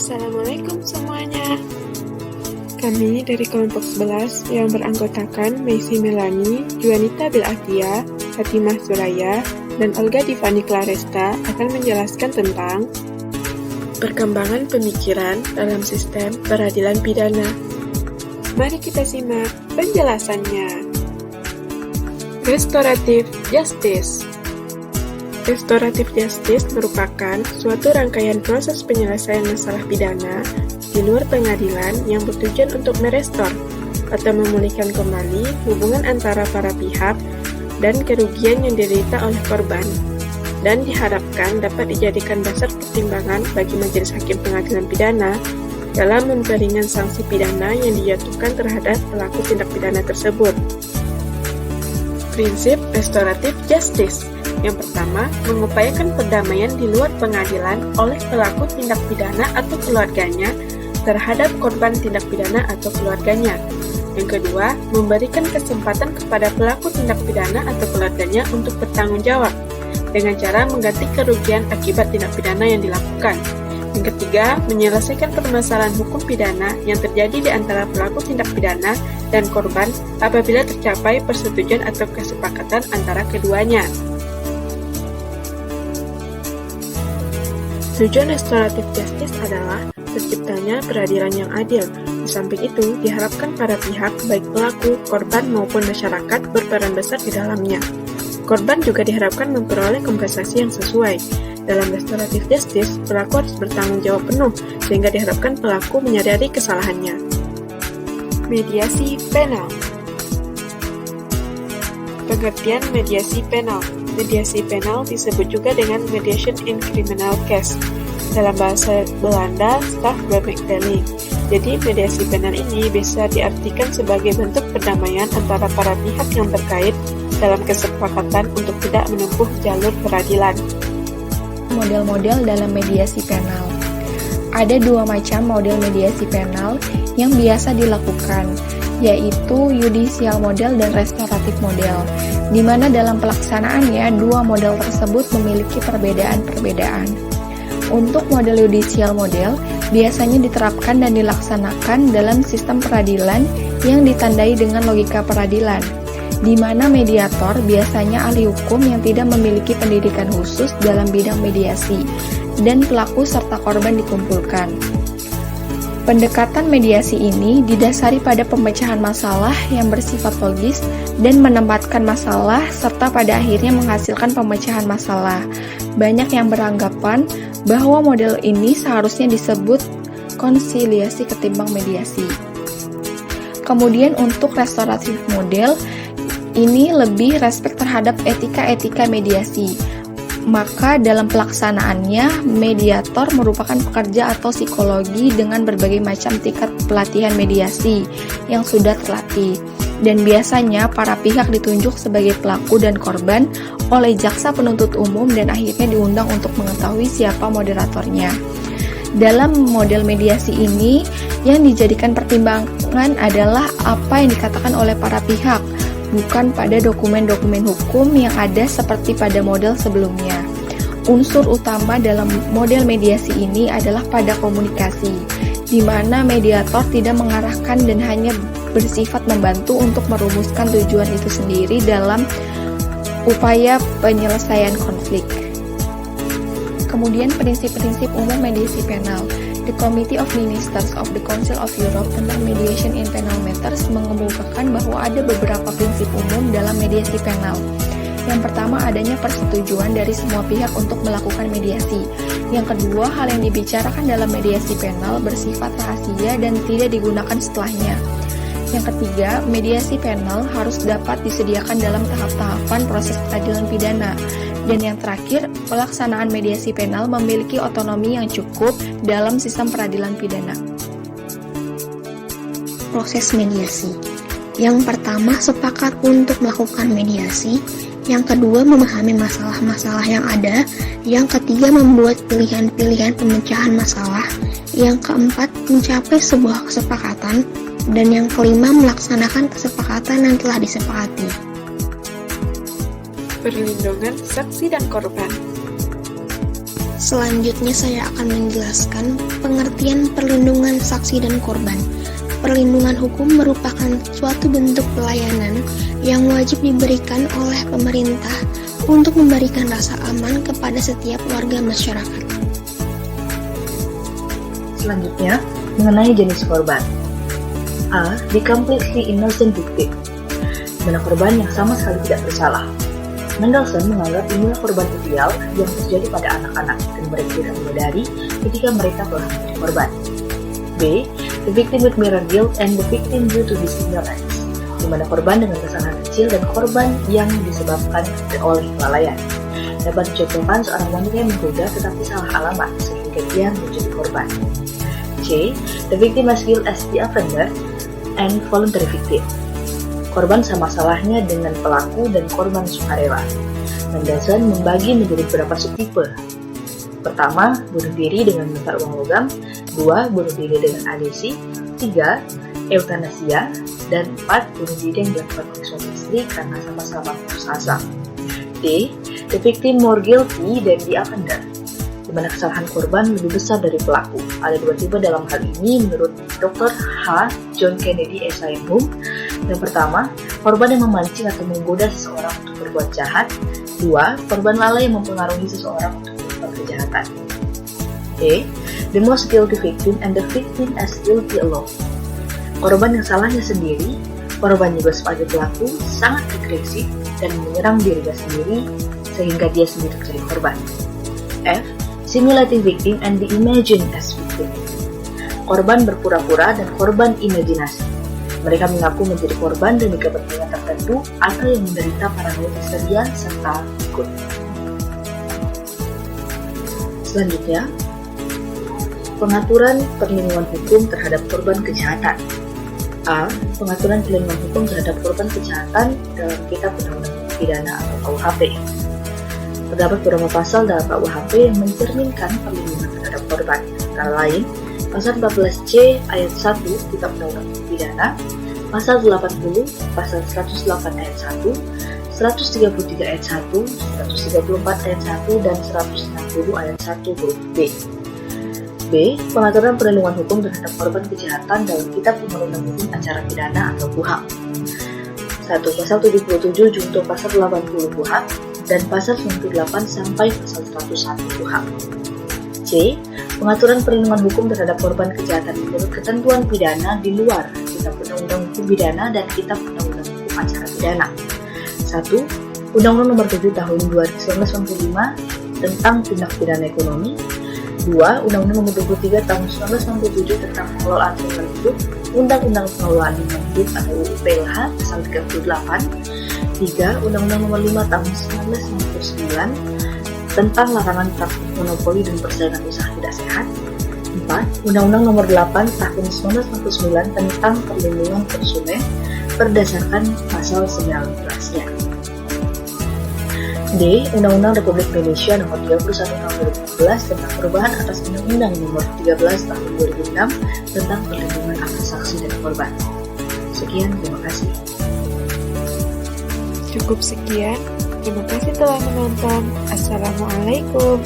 Assalamualaikum semuanya. Kami dari kelompok 11 yang beranggotakan Maisy Melani, Juanita Bilatia, Fatimah Suraya, dan Olga Divani Claresta akan menjelaskan tentang perkembangan pemikiran dalam sistem peradilan pidana. Mari kita simak penjelasannya. Restoratif Justice. Restoratif justice merupakan suatu rangkaian proses penyelesaian masalah pidana di luar pengadilan yang bertujuan untuk merestor atau memulihkan kembali hubungan antara para pihak dan kerugian yang diderita oleh korban, dan diharapkan dapat dijadikan dasar pertimbangan bagi majelis hakim pengadilan pidana dalam memperingan sanksi pidana yang dijatuhkan terhadap pelaku tindak pidana tersebut. Prinsip restoratif justice. Yang pertama, mengupayakan perdamaian di luar pengadilan oleh pelaku tindak pidana atau keluarganya terhadap korban tindak pidana atau keluarganya. Yang kedua, memberikan kesempatan kepada pelaku tindak pidana atau keluarganya untuk bertanggung jawab dengan cara mengganti kerugian akibat tindak pidana yang dilakukan. Yang ketiga, menyelesaikan permasalahan hukum pidana yang terjadi di antara pelaku tindak pidana dan korban apabila tercapai persetujuan atau kesepakatan antara keduanya. Tujuan restoratif justice adalah terciptanya peradilan yang adil. Di samping itu, diharapkan para pihak, baik pelaku, korban, maupun masyarakat berperan besar di dalamnya. Korban juga diharapkan memperoleh kompensasi yang sesuai. Dalam restoratif justice, pelaku harus bertanggung jawab penuh, sehingga diharapkan pelaku menyadari kesalahannya. Mediasi penal. Pengertian mediasi penal. Mediasi penal disebut juga dengan mediation in criminal case. Dalam bahasa Belanda, strafbemiddeling. Jadi, mediasi penal ini bisa diartikan sebagai bentuk perdamaian antara para pihak yang terkait dalam kesepakatan untuk tidak menempuh jalur peradilan. Model-model dalam mediasi penal. Ada dua macam model mediasi penal yang biasa dilakukan, yaitu judicial model dan restoratif model, di mana dalam pelaksanaannya dua model tersebut memiliki perbedaan-perbedaan. Untuk model judicial model biasanya diterapkan dan dilaksanakan dalam sistem peradilan yang ditandai dengan logika peradilan, di mana mediator biasanya ahli hukum yang tidak memiliki pendidikan khusus dalam bidang mediasi, dan pelaku serta korban dikumpulkan. Pendekatan mediasi ini didasari pada pemecahan masalah yang bersifat logis dan menempatkan masalah serta pada akhirnya menghasilkan pemecahan masalah. Banyak yang beranggapan bahwa model ini seharusnya disebut konsiliasi ketimbang mediasi. Kemudian untuk restoratif model, ini lebih respek terhadap etika-etika mediasi. Maka dalam pelaksanaannya, mediator merupakan pekerja atau psikologi dengan berbagai macam tingkat pelatihan mediasi yang sudah terlatih. Dan biasanya para pihak ditunjuk sebagai pelaku dan korban oleh jaksa penuntut umum dan akhirnya diundang untuk mengetahui siapa moderatornya. Dalam model mediasi ini, yang dijadikan pertimbangan adalah apa yang dikatakan oleh para pihak, bukan pada dokumen-dokumen hukum yang ada seperti pada model sebelumnya. Unsur utama dalam model mediasi ini adalah pada komunikasi, di mana mediator tidak mengarahkan dan hanya bersifat membantu untuk merumuskan tujuan itu sendiri dalam upaya penyelesaian konflik. Kemudian prinsip-prinsip umum mediasi penal. The Committee of Ministers of the Council of Europe tentang Mediation in Penal Matters mengemukakan bahwa ada beberapa prinsip umum dalam mediasi penal. Yang pertama, adanya persetujuan dari semua pihak untuk melakukan mediasi. Yang kedua, hal yang dibicarakan dalam mediasi penal bersifat rahasia dan tidak digunakan setelahnya. Yang ketiga, mediasi penal harus dapat disediakan dalam tahap-tahapan proses peradilan pidana. Dan yang terakhir, pelaksanaan mediasi penal memiliki otonomi yang cukup dalam sistem peradilan pidana. Proses mediasi. Yang pertama, sepakat untuk melakukan mediasi. Yang kedua, memahami masalah-masalah yang ada. Yang ketiga, membuat pilihan-pilihan pemecahan masalah. Yang keempat, mencapai sebuah kesepakatan. Dan yang kelima, melaksanakan kesepakatan yang telah disepakati. Perlindungan saksi dan korban. Selanjutnya saya akan menjelaskan pengertian perlindungan saksi dan korban. Perlindungan hukum merupakan suatu bentuk pelayanan yang wajib diberikan oleh pemerintah untuk memberikan rasa aman kepada setiap warga masyarakat. Selanjutnya, mengenai jenis korban. A. The completely innocent victim. Mana korban yang sama sekali tidak bersalah. Mendelssohn menganggap inilah korban ideal yang terjadi pada anak-anak dan mereka tidak menyadari ketika mereka telah menjadi korban. B. The victim with mirror guilt and the victim due to his ignorance. Di mana korban dengan kesalahan kecil dan korban yang disebabkan oleh kelalaian. Dapat dicontohkan seorang wanita yang menggoda tetapi salah alamat sehingga dia menjadi korban. C. The victim as guilt as the offender and voluntary victim. Korban sama salahnya dengan pelaku dan korban sukarela. Mendelssohn membagi menjadi beberapa subtipe. Pertama, bunuh diri dengan menukar uang logam. 2. Bunuh diri dengan adesi. 3. Eutanasia. Dan 4. Bunuh diri yang dilakukan oleh suami istri karena sama-sama putus asa. D. The victim more guilty than the offender. Di mana kesalahan korban lebih besar dari pelaku. Ada dua tipe dalam hal ini menurut Dr. H. John Kennedy SIM. Yang pertama, korban yang memancing atau menggoda seseorang untuk berbuat jahat. 2. Korban lalai yang mempengaruhi seseorang untuk melakukan kejahatan. E. The most guilty victim and the victim as guilty alone. Korban yang salahnya sendiri, korban juga sebagai pelaku sangat agresif dan menyerang dirinya sendiri sehingga dia sendiri menjadi korban. F. Simulating victim and the imagined as victim. Korban berpura-pura dan korban imajinasi. Mereka mengaku menjadi korban demi kepentingan tertentu atau yang menderita paranoid histeria serta ikut. Selanjutnya, pengaturan perlindungan hukum terhadap korban kejahatan. A. Pengaturan perlindungan hukum terhadap korban kejahatan dalam Kitab Undang-Undang Pidana atau KUHP. Terdapat beberapa pasal dalam KUHP yang mencerminkan perlindungan terhadap korban, antara lain Pasal 14C ayat 1 Kitab Undang-Undang Pidana, Pasal 80, Pasal 108 ayat 1, 133 ayat 1, 134 ayat 1, dan 160 ayat 1 huruf B. B. Pengaturan perlindungan hukum terhadap korban kejahatan dalam Kitab Undang-Undang Hukum Acara Pidana atau KUHAP. 1. Pasal 77 junto Pasal 80 KUHAP dan Pasal 98 sampai Pasal 101 KUHAP. C. Pengaturan perlindungan hukum terhadap korban kejahatan menurut ketentuan pidana di luar Kitab Undang-Undang Hukum Pidana dan Kitab Undang-Undang Hukum Acara Pidana. 1. Undang-Undang Nomor 7 Tahun 1995 tentang Tindak Pidana Ekonomi. 2. Undang-Undang Nomor 23 Tahun 1997 tentang Pengelolaan Lingkungan Hidup, Undang-Undang Pengelolaan Lingkungan Hidup atau UPLH Pasal 38. 3. Undang-Undang Nomor 5 Tahun 1999 tentang larangan praktik monopoli dan persaingan usaha tidak sehat. 4. Undang-Undang Nomor 8 Tahun 1999 tentang perlindungan konsumen berdasarkan pasal 19-nya. D. Undang-Undang Republik Indonesia Nomor 31 Tahun 2014 tentang perubahan atas Undang-Undang Nomor 13 Tahun 2006 tentang perlindungan hak saksi dan korban. Sekian, terima kasih. Cukup sekian. Terima kasih telah menonton. Assalamualaikum.